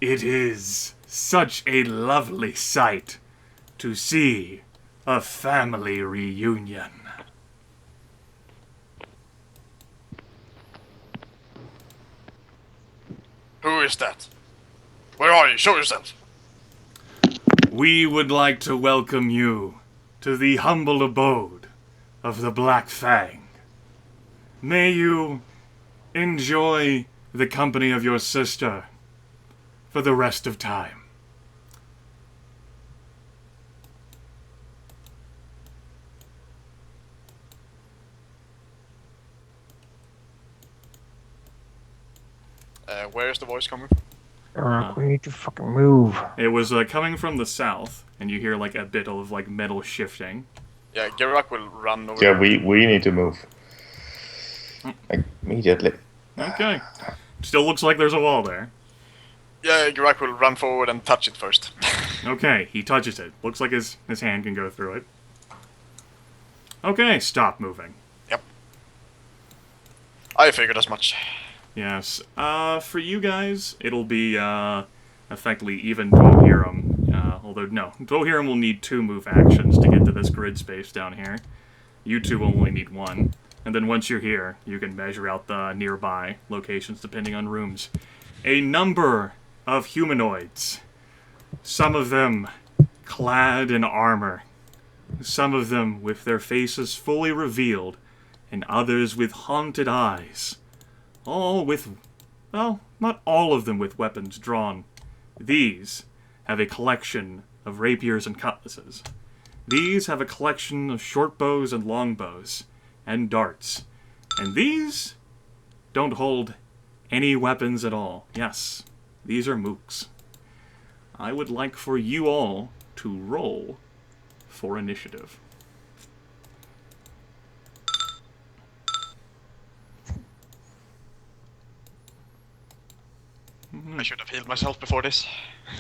It is such a lovely sight to see a family reunion. Who is that? Where are you? Show yourself. We would like to welcome you to the humble abode of the Black Fang. May you enjoy the company of your sister for the rest of time. Where is the voice coming from? Geráck, we need to fucking move. It was coming from the south, and you hear like a bit of like metal shifting. Yeah, Geráck will run over. Yeah, we need to move. Immediately. Okay. Still looks like there's a wall there. Yeah, Geráck will run forward and touch it first. Okay, he touches it. Looks like his hand can go through it. Okay, stop moving. Yep. I figured as much. Yes. For you guys, it'll be, effectively even Dwohurim. Although, no. Dwohurim will need 2 move actions to get to this grid space down here. You 2 will only need 1. And then once you're here, you can measure out the nearby locations depending on rooms. A number of humanoids. Some of them clad in armor. Some of them with their faces fully revealed. And others with haunted eyes. All with, well, not all of them with weapons drawn. These have a collection of rapiers and cutlasses. These have a collection of short bows and long bows, and darts. And these don't hold any weapons at all. Yes, these are mooks. I would like for you all to roll for initiative. I should have healed myself before this.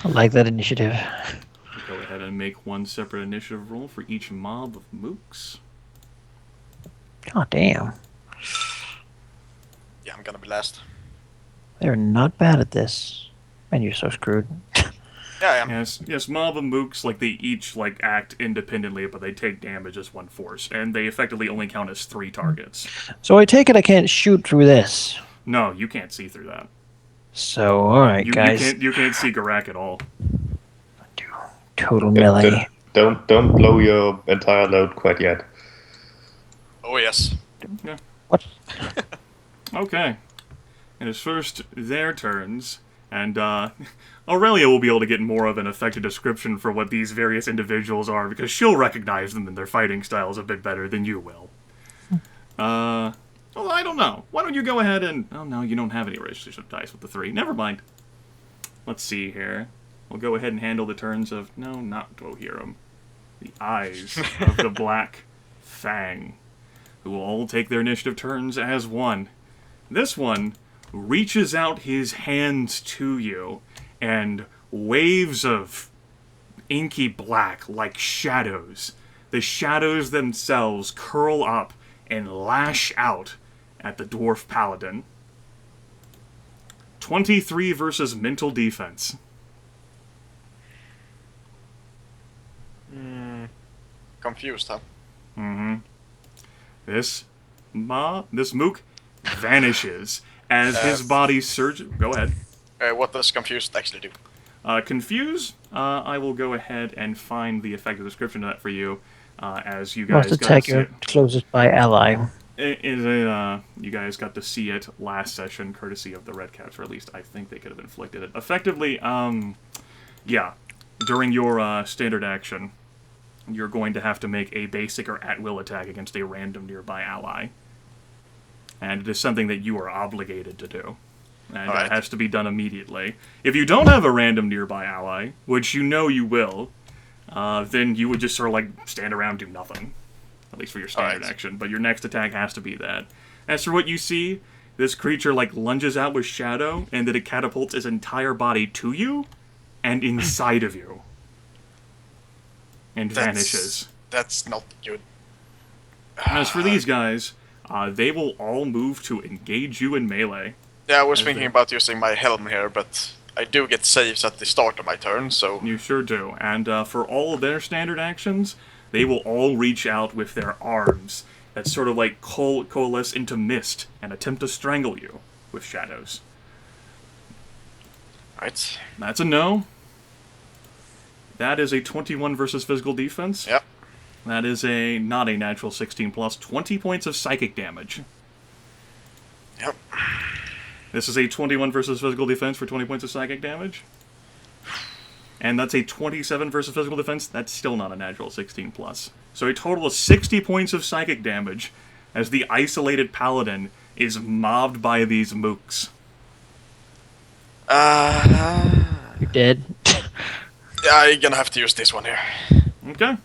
I like that initiative. Go ahead and make one separate initiative roll for each mob of mooks. God damn. Yeah, I'm gonna be last. They're not bad at this. Man, you're so screwed. Yeah, I am. Yes, mob of mooks, like, they each, like, act independently, but they take damage as one force, and they effectively only count as 3 targets. So I take it I can't shoot through this. No, you can't see through that. So, alright, guys. You can't see Geráck at all. Total melee. Don't blow your entire load quite yet. Oh yes. Yeah. What? Okay. And it's first their turns, and Aurelia will be able to get more of an effective description for what these various individuals are, because she'll recognize them and their fighting styles a bit better than you will. Well, I don't know. Why don't you go ahead and... Oh, no, you don't have any relationship dice with the 3. Never mind. Let's see here. We'll go ahead and handle the turns of... No, not Dwohurim. The eyes of the Black Fang, who will all take their initiative turns as one. This one reaches out his hands to you, and waves of inky black, like shadows. The shadows themselves curl up and lash out at the Dwarf Paladin. 23 versus mental defense. Confused, huh? Mm-hmm. This mook vanishes as his body surges. Go ahead. What does confused actually do? Confuse, I will go ahead and find the effective description of that for you, as you guys Must got to attack see your it. closest by ally. You guys got to see it last session, courtesy of the Red Caps, or at least I think they could have inflicted it. Effectively, yeah, during your standard action, you're going to have to make a basic or at-will attack against a random nearby ally. And it is something that you are obligated to do. And that has to be done immediately. If you don't have a random nearby ally, which you know you will, then you would just sort of like stand around and do nothing. At least for your standard action. But your next attack has to be that. As for what you see, this creature like lunges out with shadow, and then it catapults its entire body to you and inside of you. And vanishes. That's not good. As for these guys, they will all move to engage you in melee. Yeah, I was thinking about using my helm here, but I do get saves at the start of my turn, so... You sure do. And for all of their standard actions, they will all reach out with their arms that sort of like coalesce into mist and attempt to strangle you with shadows. Right. That's a no. That is a 21 versus physical defense. Yep. That is not a natural 16 plus 20 points of psychic damage. Yep. This is a 21 versus physical defense for 20 points of psychic damage. And that's a 27 versus physical defense. That's still not a natural 16 plus. So a total of 60 points of psychic damage as the isolated paladin is mobbed by these mooks. You're dead. Yeah, you're gonna have to use this one here. Okay.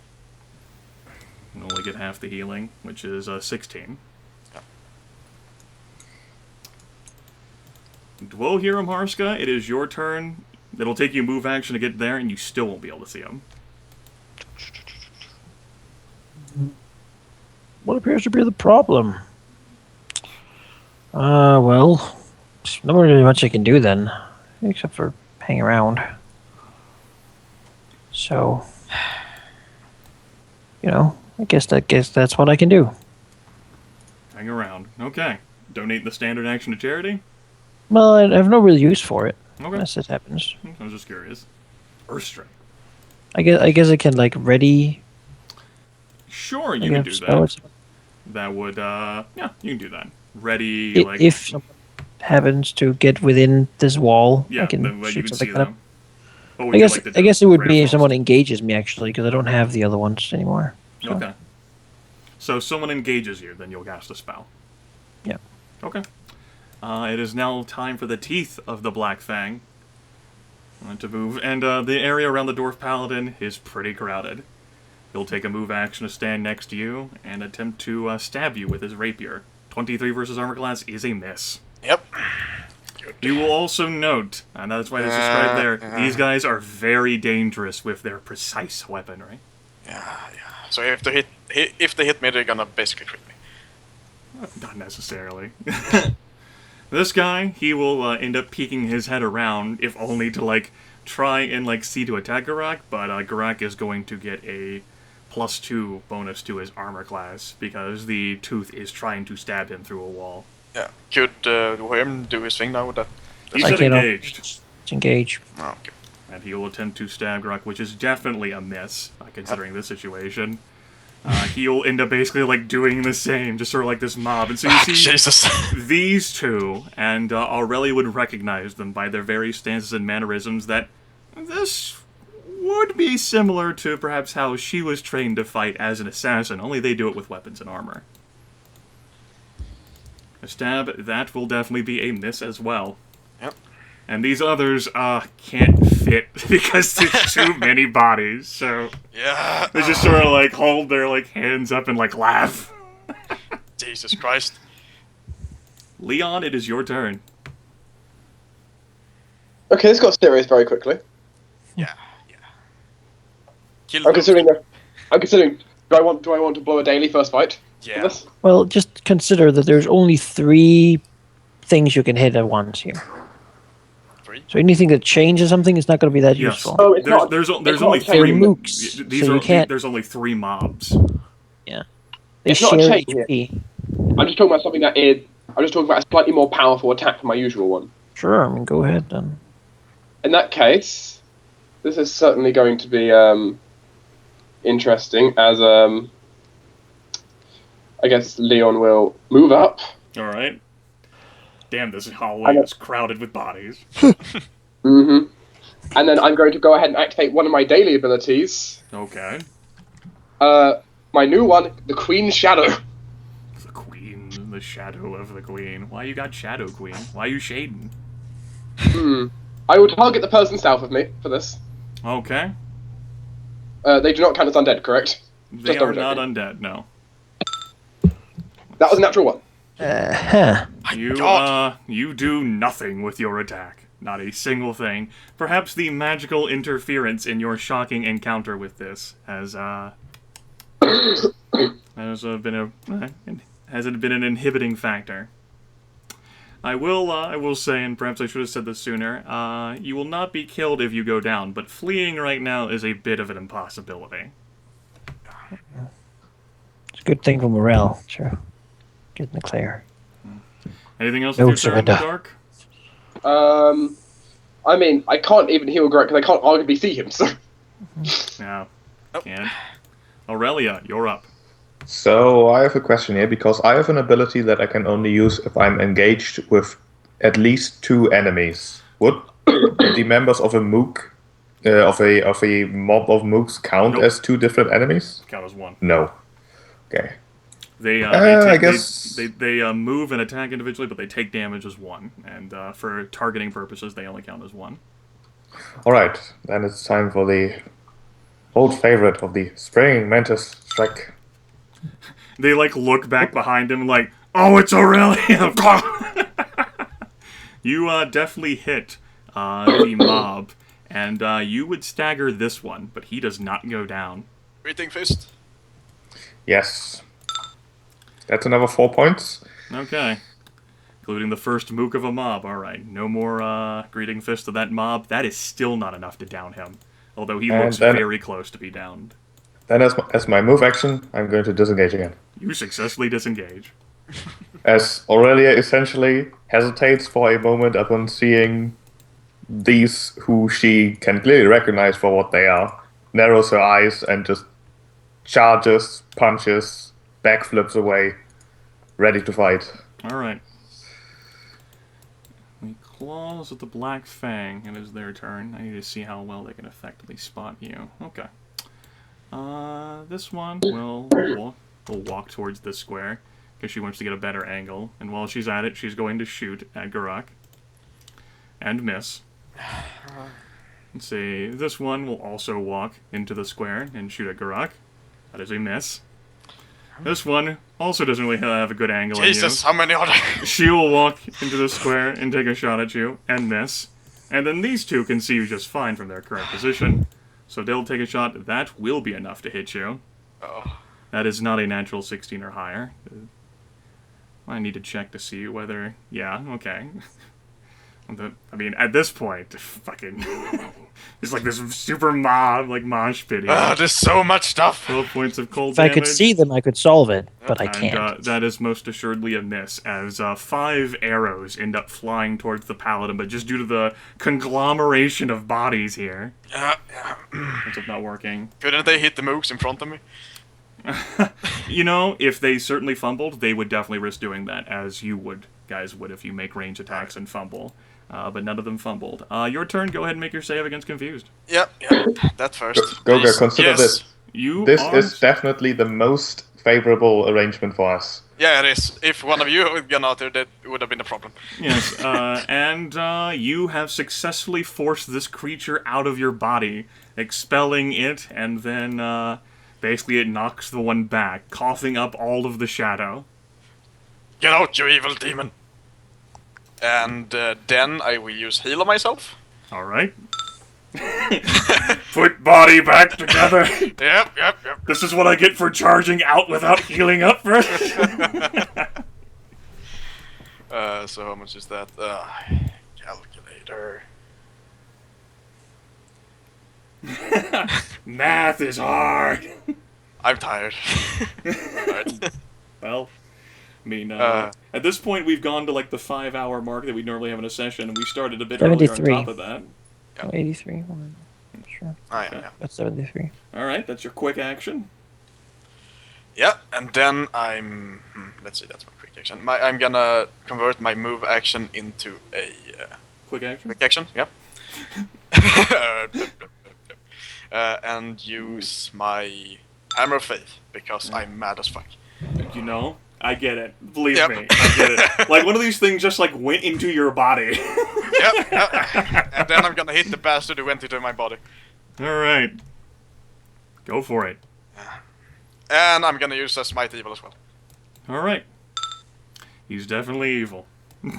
You only get half the healing, which is 16. Dwohurim, Harsca, it is your turn. It'll take you a move action to get there, and you still won't be able to see him. What appears to be the problem? Well, there's not really much I can do then, except for hang around. So, I guess that's what I can do. Hang around. Okay. Donate the standard action to charity? Well, I have no real use for it. Okay. Unless it happens. I was just curious. Earthstrike. I guess I can ready. Sure, you can do that. That would, yeah, you can do that. Ready, if someone happens to get within this wall, yeah, I can then you shoot can something see at 'em. them. What would I you guess like to do? I guess it would be Reinforce? if someone engages me actually, because I don't have the other ones anymore. So. Okay. So someone engages you, then you'll cast a spell. Yeah. Okay. It is now time for the teeth of the Black Fang to move, and the area around the Dwarf Paladin is pretty crowded. He'll take a move action to stand next to you and attempt to stab you with his rapier. 23 versus armor class is a miss. Yep. Good. You will also note, and that's why it's described there, these guys are very dangerous with their precise weaponry. Yeah. So if they hit me, they're gonna basically crit me. Not necessarily. This guy, he will end up peeking his head around, if only to, try and, see to attack Geráck, but Geráck is going to get a +2 bonus to his armor class, because the tooth is trying to stab him through a wall. Yeah. Could Dwohurim do his thing now with that? He's I can't engaged. It's engage. Oh, okay. And he will attempt to stab Geráck, which is definitely a miss, considering this situation. He'll end up basically, doing the same, just sort of like this mob. And so you see Jesus. these two, and Aurelia would recognize them by their various stances and mannerisms, that this would be similar to perhaps how she was trained to fight as an assassin, only they do it with weapons and armor. A stab, that will definitely be a miss as well. Yep. And these others can't fit because there's too many bodies, so Yeah. they just sort of hold their hands up and laugh. Jesus Christ. Leon, it is your turn. Okay, this got serious very quickly. Yeah. Kill I'm those- considering. Do I want to blow a daily first fight? Yeah. For this? Well, just consider that there's only 3 things you can hit at once here. 3. So anything that changes something is not going to be that Yes. useful. Oh, it's not. There's it's only not 3 changing. mooks, These so are you can't- there's only 3 mobs. Yeah. They It's not a share chain HP. I'm just talking about something that is. I'm just talking about a slightly more powerful attack than my usual one. Sure, go ahead then. In that case, this is certainly going to be interesting. As I guess Leon will move up. All right. Damn, this hallway is crowded with bodies. Mm-hmm. And then I'm going to go ahead and activate one of my daily abilities. Okay. My new one, the Queen's Shadow. The Queen, the shadow of the Queen. Why you got Shadow Queen? Why you shading? I will target the person south of me for this. Okay. They do not count as undead, correct? They Just are double not undead, no. That was a natural one. You do nothing with your attack. Not a single thing. Perhaps the magical interference in your shocking encounter with this has been an inhibiting factor. I will say, and perhaps I should have said this sooner, you will not be killed if you go down, but fleeing right now is a bit of an impossibility. It's a good thing for morale. Sure. Get in the clear. Anything else No with your turn, surrender. Dark? I mean, I can't even heal Geráck because I can't arguably see him, so... No. Nope. Can't. Aurelia, you're up. So I have a question here, because I have an ability that I can only use if I'm engaged with at least 2 enemies. Would the members of a mook, of a mob of mooks count Nope. as 2 different enemies? Count as 1. No. Okay. They guess- move and attack individually, but they take damage as 1. And for targeting purposes, they only count as 1. Alright, then it's time for the old favorite of the Spraying Mantis Strike. They, like, look back behind him like, oh, it's Aurelia! You definitely hit the mob, and you would stagger this one, but he does not go down. Greeting fist. Yes. That's another 4 points. Okay. Including the first mook of a mob. Alright, no more greeting fist to that mob. That is still not enough to down him. Although he And looks then- very close to be downed. Then as my move action, I'm going to disengage again. You successfully disengage. As Aurelia essentially hesitates for a moment upon seeing these who she can clearly recognize for what they are, narrows her eyes and just charges, punches, backflips away, ready to fight. Alright. The claws of the Black Fang. It is their turn. I need to see how well they can effectively spot you. Okay. This one will walk towards this square, because she wants to get a better angle. And while she's at it, she's going to shoot at Geráck. And miss. Let's see. This one will also walk into the square and shoot at Geráck. That is a miss. This one also doesn't really have a good angle on you. Jesus, how many are there? She will walk into the square and take a shot at you, and miss. And then these two can see you just fine from their current position. So they'll take a shot. That will be enough to hit you. Oh. That is not a natural 16 or higher. I need to check to see whether... Yeah, okay. I mean, at this point, fucking... It's like this super mob, like mosh pit here. There's so much stuff. 12 points of cold If I damage. could see them, I could solve it, but I And can't. that is most assuredly a miss, as 5 arrows end up flying towards the Paladin, but just due to the conglomeration of bodies here, Yeah. ends up not working. Couldn't they hit the mooks in front of me? You know, if they certainly fumbled, they would definitely risk doing that, as you guys would if you make range attacks and fumble. But none of them fumbled. Your turn, go ahead and make your save against Confused. Yep, that first. Goger, Please. consider Yes. this. This are... is definitely the most favorable arrangement for us. Yeah, it is. If one of you had gone out there, that would have been a problem. Yes, and you have successfully forced this creature out of your body, expelling it, and then basically it knocks the one back, coughing up all of the shadow. Get out, you evil demon! And then I will use heal on myself. Alright. Put body back together. Yep. This is what I get for charging out without healing up first. So how much is that? Calculator. Math is hard. I'm tired. Alright. Well, I mean, at this point we've gone to like the 5-hour mark that we normally have in a session, and we started a bit earlier on 73. top of that. Oh, 83? I'm not sure. Yeah. That's 73. Alright, that's your quick action. Yeah, and then I'm... let's see, that's my quick action. I'm gonna convert my move action into a Quick action? quick action, yep. And use my Hammer of Faith, because I'm mad as fuck. You know, I get it. Believe Yep. me, I get it. Like, one of these things just, like, went into your body. Yep. And then I'm gonna hit the bastard who went into my body. Alright. Go for it. And I'm gonna use a Smite Evil as well. Alright. He's definitely evil.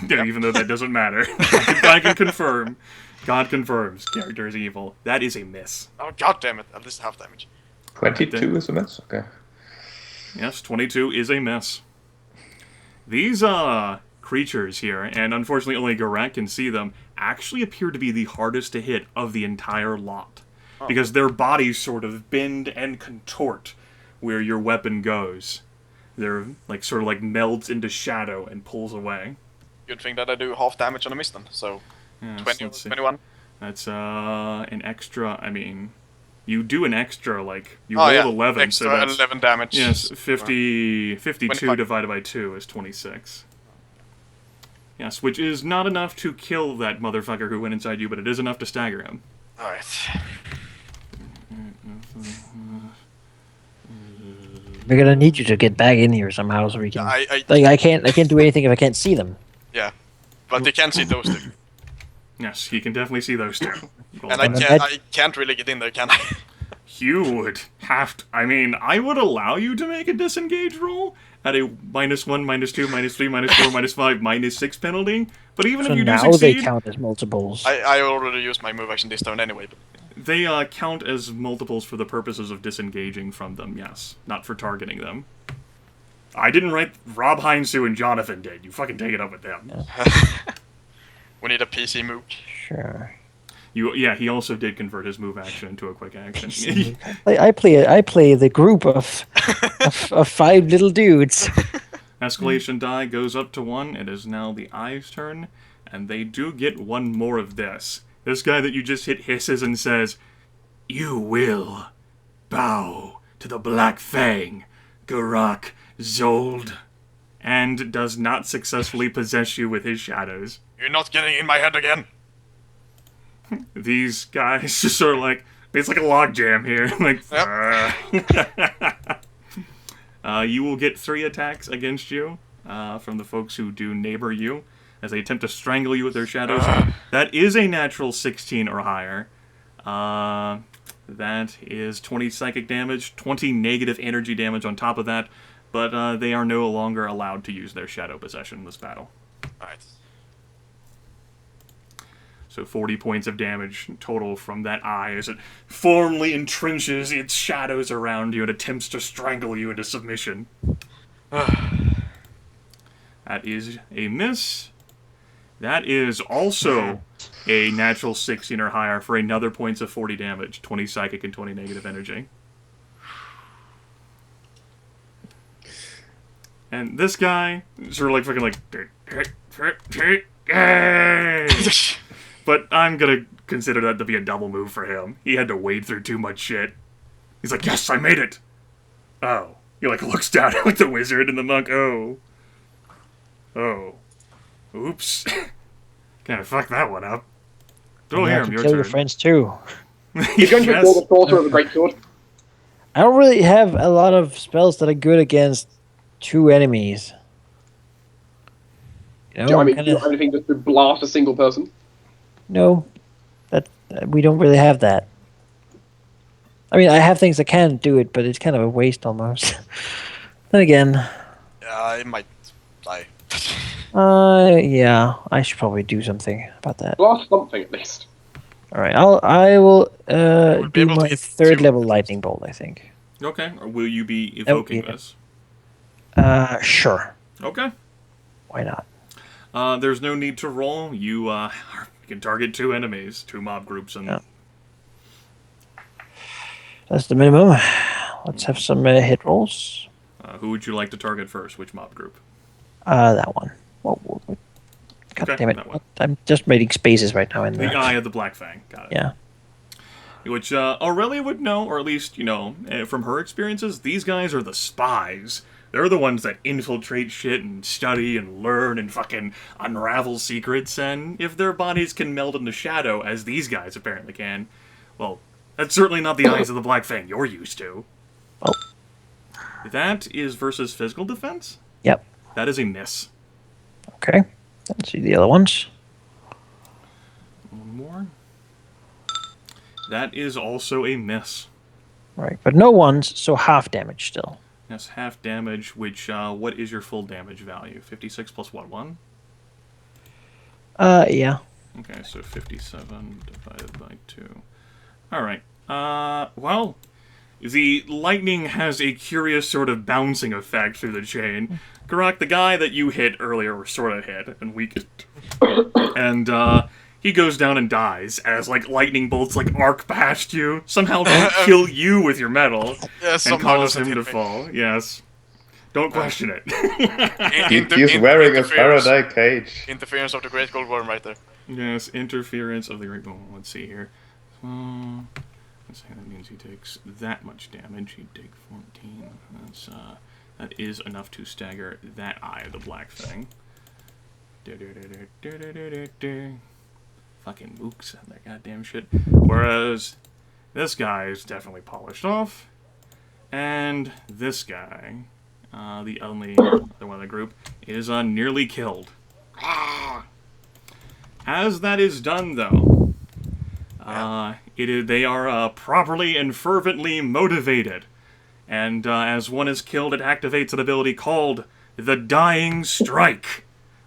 Even though that doesn't matter. I can confirm. God confirms. Character is evil. That is a miss. Oh, god damn it, at least half damage. 22 is a miss? Okay. Yes, 22 is a miss. These, creatures here, and unfortunately only Geráck can see them, actually appear to be the hardest to hit of the entire lot. Because their bodies sort of bend and contort where your weapon goes. They're like sort of like melds into shadow and pulls away. Good thing that I do half damage on a miss then, so Yes, 20, let's see. 21. That's an extra, I mean, you do an extra, like, you rolled 11, extra so that's... 11 damage. Yes, 52 25. divided by 2 is 26. Yes, which is not enough to kill that motherfucker who went inside you, but it is enough to stagger him. Alright. We're gonna need you to get back in here somehow so we can. I can't do anything if I can't see them. Yeah, but they can see those two. Yes, you can definitely see those two. And I can't really get in there, can I? You would have to... I mean, I would allow you to make a disengage roll at a -1, -2, -3, -4, -5, -6 penalty. But even if you do now succeed... they count as multiples. I already used my move action this turn anyway. But... They count as multiples for the purposes of disengaging from them, yes. Not for targeting them. I didn't write... Rob Heinzu and Jonathan did. You fucking take it up with them. We need a PC move. Sure. Yeah, he also did convert his move action into a quick action. I play the group of 5 little dudes. Escalation die goes up to 1. It is now the Eye's turn, and they do get one more of this. This guy that you just hit hisses and says, "You will bow to the Black Fang, Geráck, Zold," and does not successfully possess you with his shadows. You're not getting in my head again. These guys just sort of like, it's like a logjam here. Like, you will get 3 attacks against you from the folks who do neighbor you as they attempt to strangle you with their shadows. That is a natural 16 or higher. That is 20 psychic damage, 20 negative energy damage on top of that, but they are no longer allowed to use their shadow possession in this battle. Alright. So 40 points of damage total from that eye as it firmly entrenches its shadows around you and attempts to strangle you into submission. That is a miss. That is also a natural 16 or higher for another points of 40 damage, 20 psychic and 20 negative energy. And this guy, sort of like fucking like... But I'm gonna consider that to be a double move for him. He had to wade through too much shit. He's like, "Yes, I made it!" Oh. He like looks down at like the wizard and the monk. Oh. Oh. Oops. Kinda fucked that one up. Dwohurim, your kill turn. your friends too. He's going to Yes. kill the sorcerer with a great sword. I don't really have a lot of spells that are good against 2 enemies. You know, Do you, I mean, kinda- do you have anything just to blast a single person? No, that we don't really have that. I mean, I have things that can do it, but it's kind of a waste almost. Then again, Yeah, I might die. yeah, I should probably do something about that. Blast something at least. All right, I will be do able to my hit 3rd 2. level lightning bolt. I think. Okay, or will you be evoking yeah. this? Sure. Okay. Why not? There's no need to roll. You can target 2 enemies, 2 mob groups, and... Yeah. That's the minimum. Let's have some hit rolls. Who would you like to target first? Which mob group? That one. Whoa. God Okay, damn it. that one. I'm just reading spaces right now in The there. Eye of the Black Fang. Got it. Yeah. Which Aurelia would know, or at least, from her experiences, these guys are the spies. They're the ones that infiltrate shit and study and learn and fucking unravel secrets, and if their bodies can meld into shadow, as these guys apparently can, well, that's certainly not the Eyes of the Black Fang you're used to. Oh. That is versus physical defense? Yep. That is a miss. Okay. Let's see the other ones. One more. That is also a miss. Right, but no ones, so half damage still. Yes, half damage, which, what is your full damage value? 56 plus what, 1? Yeah. Okay, so 57 divided by 2. Alright. Well, the lightning has a curious sort of bouncing effect through the chain. Geráck, the guy that you hit earlier, or sort of hit, and weakened, and he goes down and dies as like lightning bolts like arc past you, somehow don't kill you with your metal, and cause him to fall. Yes. Don't question it. He's wearing a Faraday cage. Interference of the Great Gold Worm right there. Yes, interference of the Great Gold. Let's see here. Let's say that means he takes that much damage. He'd take 14. That is enough to stagger that eye of the Black Fang. Fucking mooks and that goddamn shit. Whereas this guy is definitely polished off, and this guy, the only other one in the group, is nearly killed. As that is done, though, they are properly and fervently motivated. And as one is killed, it activates an ability called the Dying Strike.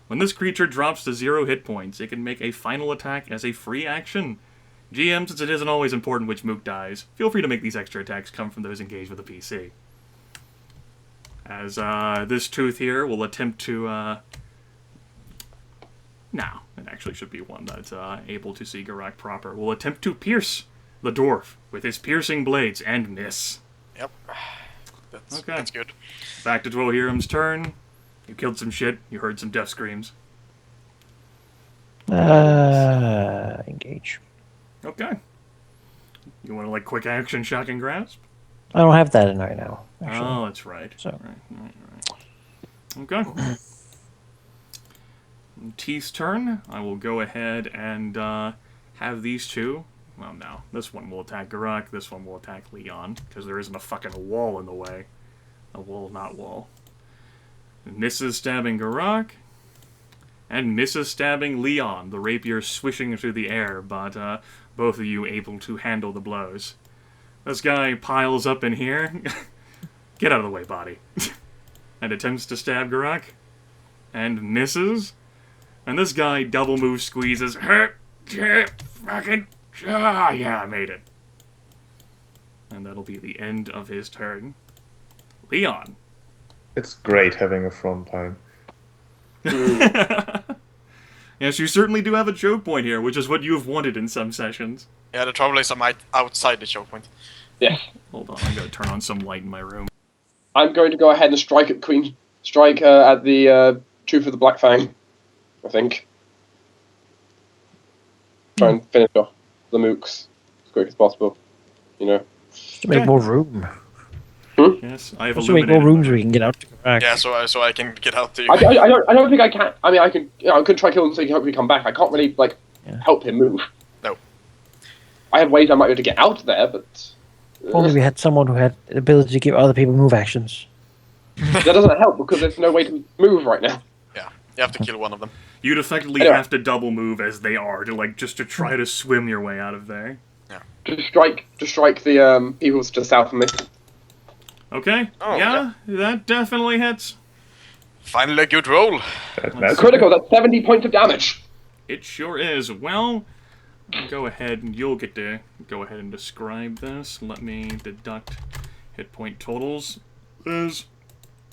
When this creature drops to 0 hit points, it can make a final attack as a free action. GM, since it isn't always important which mook dies, feel free to make these extra attacks come from those engaged with a PC. As this tooth here will attempt to... No, it actually should be one that's able to see Geráck proper. Will attempt to pierce the dwarf with his piercing blades and miss. Yep. That's good. Back to Dwohurim's turn. You killed some shit. You heard some death screams. Engage. Okay. You want to like quick action shock and grasp? I don't have that in right now. Actually. Oh, that's right. So. Right. Okay. T's turn. I will go ahead and have these two. Well, no. This one will attack Geráck. This one will attack Leon, because there isn't a fucking wall in the way. A wall, not wall. Misses stabbing Geráck, and misses stabbing Leon, the rapier swishing through the air, but both of you able to handle the blows. This guy piles up in here. Get out of the way, body. And attempts to stab Geráck, and misses. And this guy double move squeezes. Fucking... Ah, yeah, I made it. And that'll be the end of his turn. Leon. It's great having a front line. Yes, you certainly do have a choke point here, which is what you have wanted in some sessions. Yeah, the trouble is I'm outside the choke point. Yeah. Hold on, I'm going to turn on some light in my room. I'm going to go ahead and strike at Queen. Strike at the tooth of the Black Fang, I think. Try and finish off the mooks as quick as possible. You know. Just to make more room. Yes, I have Just to make more rooms where we can get out to Geráck. Yeah, so I can get out to you. I don't think I can. I mean, I can. You know, I could try kill him so he can hopefully come back. I can't really help him move. No. I have ways I might be able to get out there, but Only we had someone who had the ability to give other people move actions. that doesn't help because there's no way to move right now. Yeah, you have to kill one of them. You'd effectively have to double move as they are just to try to swim your way out of there. Yeah. To strike the people to the south of me. Okay. Oh, yeah, that definitely hits. Finally a good roll. That's Critical. That's 70 points of damage. It sure is. Well, go ahead and you'll get to go ahead and describe this. Let me deduct hit point totals. Is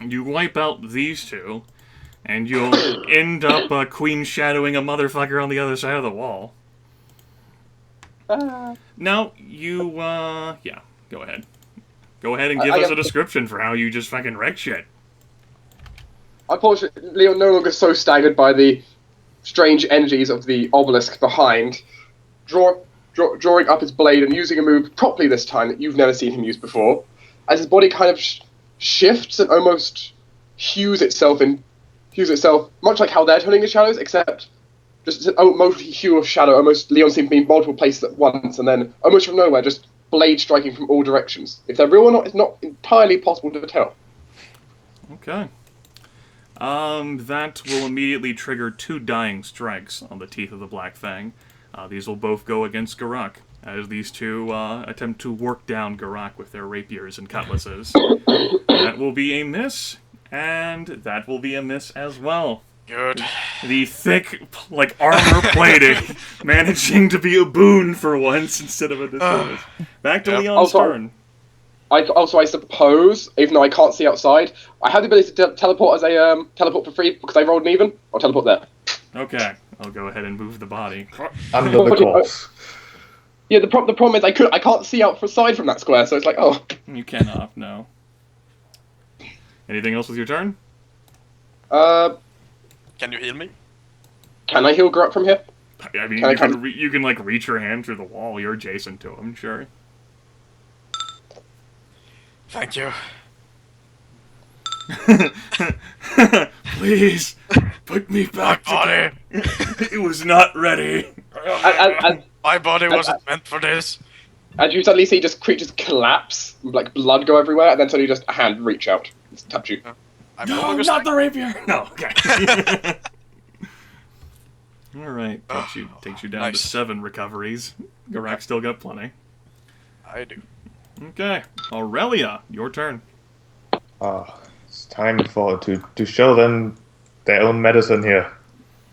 you wipe out these two, and you'll end up queen shadowing a motherfucker on the other side of the wall. Now, you, yeah, go ahead. Go ahead and give us a description for how you just fucking wreck shit. Unfortunately, Leon no longer so staggered by the strange energies of the obelisk behind, drawing up his blade and using a move properly this time that you've never seen him use before, as his body kind of shifts and almost hues itself, much like how they're turning the shadows, except just an almost hue of shadow. Almost Leon seemed to be in multiple places at once, and then almost from nowhere, just blade striking from all directions. If they're real or not, it's not entirely possible to tell. Okay. That will immediately trigger 2 dying strikes on the teeth of the Black Fang. These will both go against Geráck, as these two attempt to work down Geráck with their rapiers and cutlasses. That will be a miss, and that will be a miss as well. Good. The thick, armor plating, managing to be a boon for once instead of a disadvantage. Back to Leon's turn. I suppose, even though I can't see outside, I have the ability to teleport as a teleport for free because I rolled an even. I'll teleport there. Okay, I'll go ahead and move the body. Under the corpse. Yeah, the problem is I can't see outside from that square, so it's like, oh. You cannot, no. Anything else with your turn? Can you heal me? Can I heal Geráck from here? I mean, you can like reach your hand through the wall. You're adjacent to him, sure. Thank you. Please, put me back together. It was not ready. My body wasn't meant for this. And you suddenly see just creatures collapse, like blood go everywhere, and then suddenly just a hand reach out, and touch you. I'm No, not the rapier. No, okay. All right, takes you down to 7 recoveries. Geráck still got plenty. I do. Okay, Aurelia, your turn. It's time to show them their own medicine here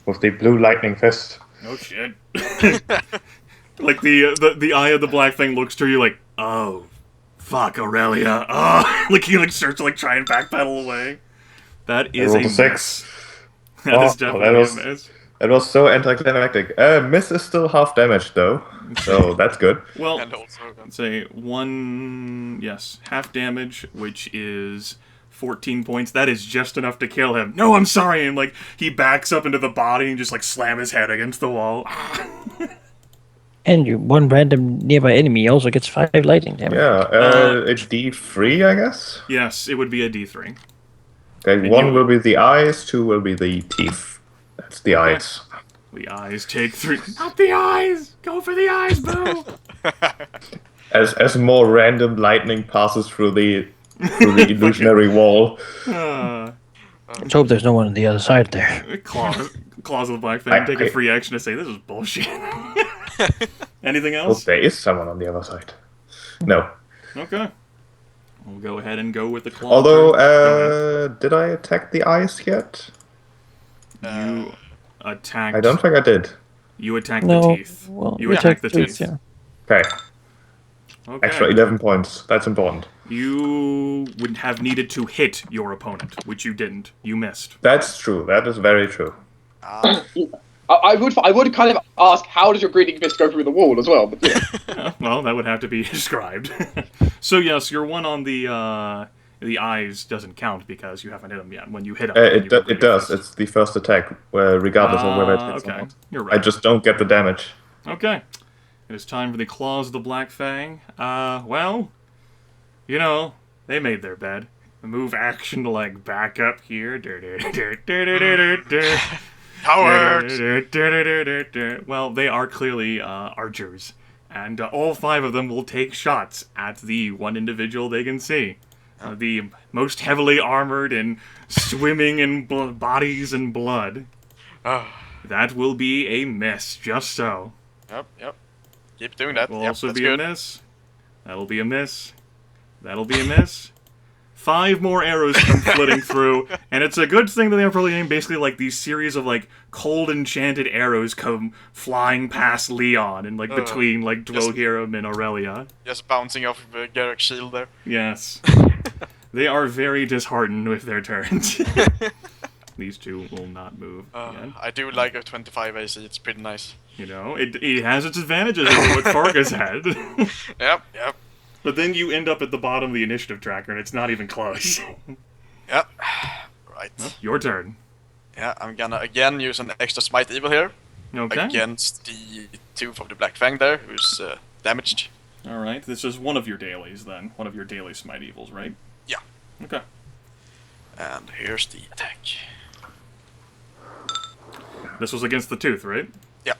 with the blue lightning fist. Oh shit! Like the eye of the Black Fang looks to you like, oh, fuck, Aurelia. Oh, like he starts to try and backpedal away. That is a 6. miss. That is definitely a miss. It was so anticlimactic. Miss is still half damage though, so that's good. Well, And also, say half damage, which is 14 points. That is just enough to kill him. No, I'm sorry. And he backs up into the body and just slam his head against the wall. And one random nearby enemy also gets 5 lightning damage. Yeah, it's D3, I guess. Yes, it would be a D3. Okay, And 1 will be the eyes, 2 will be the teeth. That's the eyes. The eyes take 3. Not the eyes! Go for the eyes, boo! As more random lightning passes through the illusionary wall. Let's hope there's no one on the other side there. Claws of the Black Fang take a free action to say this is bullshit. Anything Well, else? there is someone on the other side. No. Okay. We'll go ahead and go with the claw. Although, did I attack the eyes yet? You attacked... I don't think I did. You attacked No, the teeth. well, You attacked the teeth, teeth. yeah. Okay, Okay. extra 11 points. That's important. You would have needed to hit your opponent, which you didn't. You missed. That's true. That is very true. I would kind of ask, how does your greeting fist go through the wall as well? But yeah. Well, that would have to be described. So yes, your one on the eyes doesn't count because you haven't hit him yet. When you hit him, It does. It's the first attack, regardless of whether it hits okay. or not. You're right. I just don't get the damage. Okay. It is time for the claws of the Black Fang. Well, they made their bed. A move action to back up here. Cowards! Well, they are clearly archers, and all 5 of them will take shots at the one individual they can see. The most heavily armored and swimming in bodies and blood. That will be a miss, just so. Yep. Keep doing that. Will Yep, also that's be good. a miss. That'll be a miss. That'll be a miss. 5 more arrows come flitting through, and it's a good thing that they have probably aimed basically these series of cold enchanted arrows come flying past Leon and between Dwohurim and Aurelia. Just bouncing off of Geráck's shield there. Yes. They are very disheartened with their turns. These 2 will not move again. I do like a 25 AC, it's pretty nice. It has its advantages over what Fargus had. Yep. But then you end up at the bottom of the initiative tracker, and it's not even close. Yep. Right. Well, your turn. Yeah, I'm gonna again use an extra smite evil here. Okay. Against the 2 from the Black Fang there, who's damaged. Alright, this is one of your dailies, then. One of your daily smite evils, right? Yeah. Okay. And here's the attack. This was against the tooth, right? Yeah.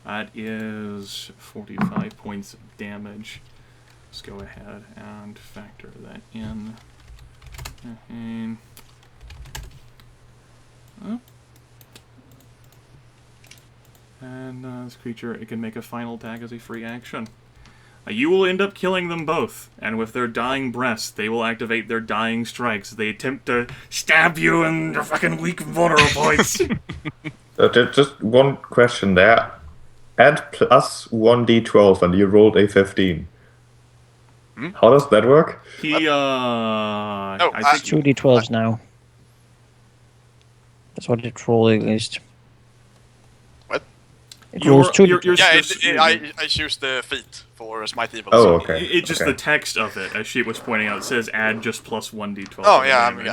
That is 45 points of damage. Let's go ahead and factor that in. And this creature, it can make a final attack as a free action. You will end up killing them both, and with their dying breaths, they will activate their dying strikes. They attempt to stab you in your fucking weak vulnerable points. Just one question there. Add plus 1d12 and you rolled a 15. How does that work? He, I It's think 2d12s now. That's what it's rolling at least. What? It rolls 2 Yeah, I choose the feat for Smite Evil. Oh, so- okay. It just okay. the text of it, as she was pointing out, says add just plus 1d12. Oh to the yeah, damage.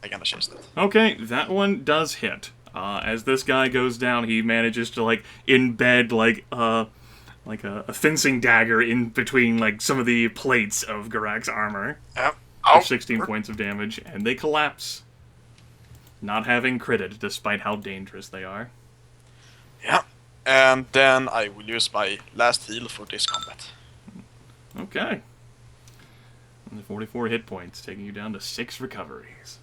I gonna change that. Okay, that one does hit. As this guy goes down, he manages to like embed like a fencing dagger in between like some of the plates of Geráck's armor Yep. for 16 points of damage, and they collapse, not having critted despite how dangerous they are. Yeah. And then I will use my last heal for this combat. Okay. And 44 hit points, taking you down to 6 recoveries.